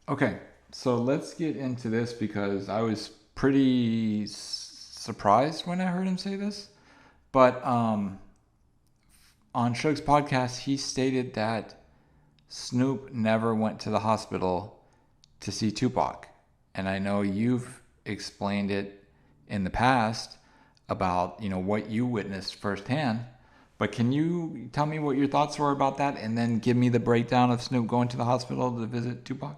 Okay, so let's get into this because I was pretty surprised when I heard him say this. But on Suge's podcast, he stated that Snoop never went to the hospital to see Tupac. And I know you've explained it in the past about, what you witnessed firsthand. But can you tell me what your thoughts were about that and then give me the breakdown of Snoop going to the hospital to visit Tupac?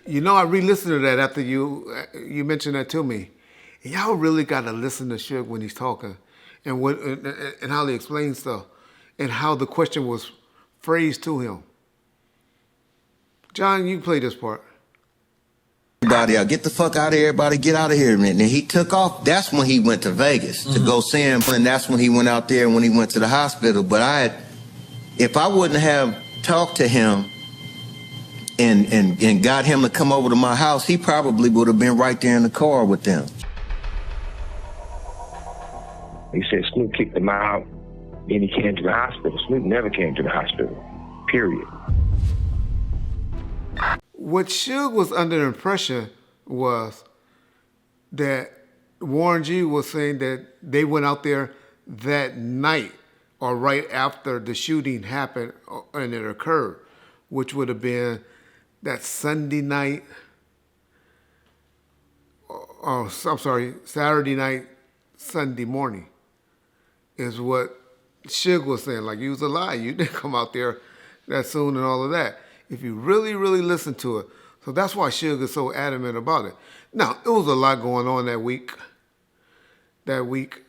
I re-listened to that after you mentioned that to me. And y'all really got to listen to Suge when he's talking, and how he explains stuff, and how the question was phrased to him. John, you play this part. Everybody out, get the fuck out of here, everybody get out of here. And then he took off. That's when he went to Vegas to go see him. And that's when he went out there when he went to the hospital. But if I wouldn't have talked to him and got him to come over to my house, he probably would have been right there in the car with them. He said Snoop kicked him out, and he came to the hospital. Snoop never came to the hospital, period. What Suge was under the impression was that Warren G was saying that they went out there that night or right after the shooting happened and it occurred, which would have been that Sunday night, Saturday night, Sunday morning, is what Suge was saying. Like, you was a lie. You didn't come out there that soon and all of that. If you really, really listen to it. So that's why Suge is so adamant about it. Now, it was a lot going on that week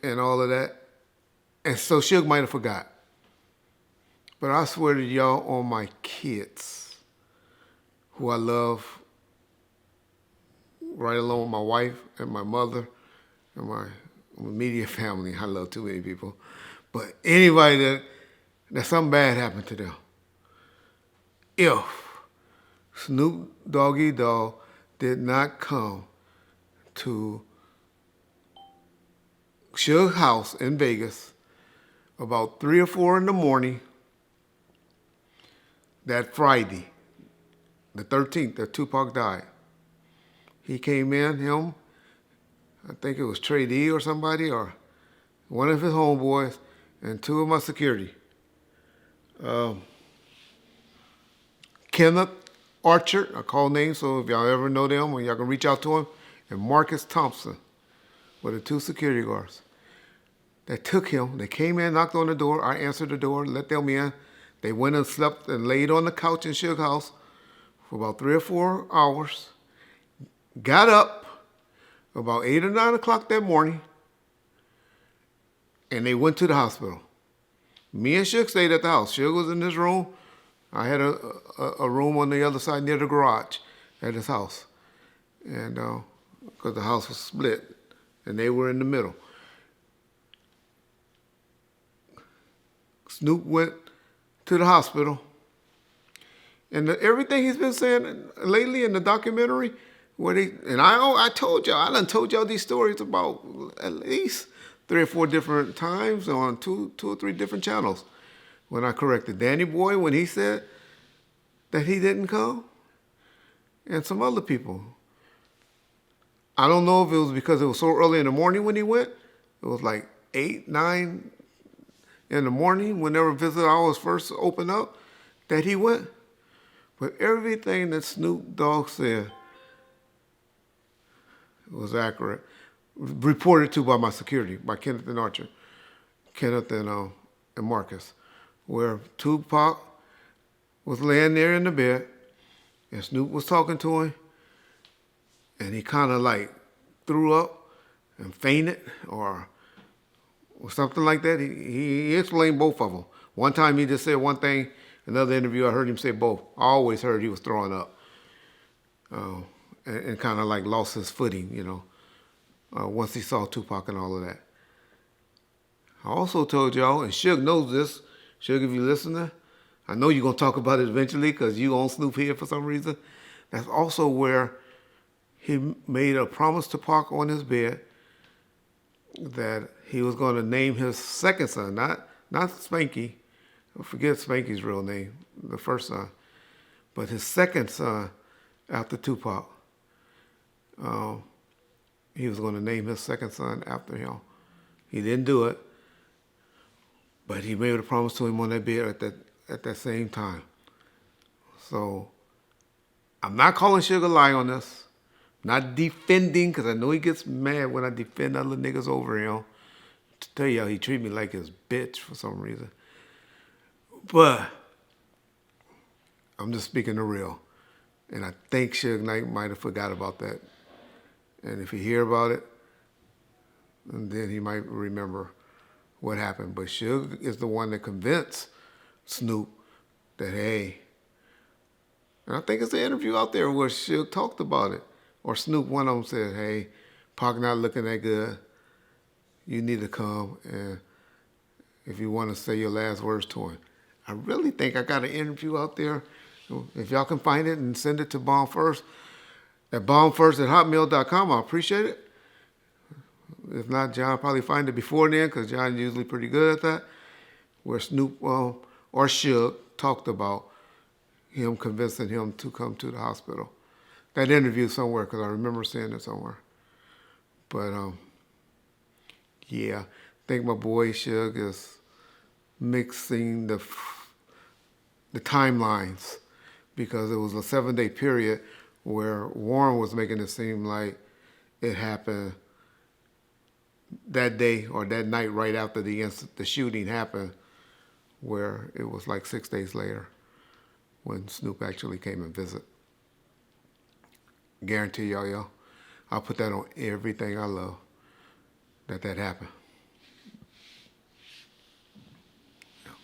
and all of that. And so Suge might have forgot. But I swear to y'all on my kids, who I love, right along with my wife and my mother and my immediate family. I love too many people. But anybody that something bad happened to them, if Snoop Doggy Dogg did not come to Suge's house in Vegas about 3 or 4 in the morning that Friday, the 13th, that Tupac died. He came in, I think it was Trey D or somebody, or one of his homeboys, and 2 of my security. Kenneth Archer, I call names, so if y'all ever know them, or y'all can reach out to him, and Marcus Thompson were the 2 security guards that took him. They came in, knocked on the door. I answered the door, let them in. They went and slept and laid on the couch in Suge's house for about 3 or 4 hours. Got up about 8 or 9 o'clock that morning, and they went to the hospital. Me and Suge stayed at the house. Suge was in his room. I had a room on the other side near the garage at his house. And because the house was split, and they were in the middle. Snoop went to the hospital. And everything he's been saying lately in the documentary, I told y'all, I done told y'all these stories about at least 3 or 4 different times on two or three different channels. When I corrected Danny Boy when he said that he didn't come, and some other people. I don't know if it was because it was so early in the morning when he went. It was like 8, 9 in the morning whenever visit hours first opened up that he went. But everything that Snoop Dogg said was accurate. Reported to by my security, by Kenneth and Archer. Kenneth and Marcus. Where Tupac was laying there in the bed, and Snoop was talking to him, and he kind of like threw up and fainted or something like that. He explained both of them. One time he just said one thing, another interview I heard him say both. I always heard he was throwing up and kind of like lost his footing, once he saw Tupac and all of that. I also told y'all, and Suge knows this, Suge, if you listening, I know you're going to talk about it eventually because you own Snoop here for some reason. That's also where he made a promise to Pac on his bed that he was going to name his second son, not Spanky. I forget Spanky's real name, the first son. But his second son after Tupac. He was going to name his second son after him. He didn't do it, but he made a promise to him on that bed at that same time. So I'm not calling Suge a lie on this. Not defending, because I know he gets mad when I defend other niggas over him. To tell y'all, he treat me like his bitch for some reason. But I'm just speaking the real. And I think Suge Knight might have forgot about that. And if he hear about it, then he might remember what happened. But Suge is the one that convinced Snoop that, hey, and I think it's an interview out there where Suge talked about it. Or Snoop, one of them said, hey, Pac not looking that good. You need to come, and if you want to say your last words to him. I really think I got an interview out there. If y'all can find it and send it to Bomb First at bombfirst@hotmail.com, I appreciate it. If not, John probably find it before then, because John's usually pretty good at that, where Snoop or Suge talked about him convincing him to come to the hospital. That interview somewhere, because I remember seeing it somewhere. But, yeah, I think my boy Suge is mixing the timelines, because it was a 7-day period where Warren was making it seem like it happened that day or that night right after the shooting happened, where it was like 6 days later when Snoop actually came and visit. Guarantee y'all, I'll put that on everything I love, that happened.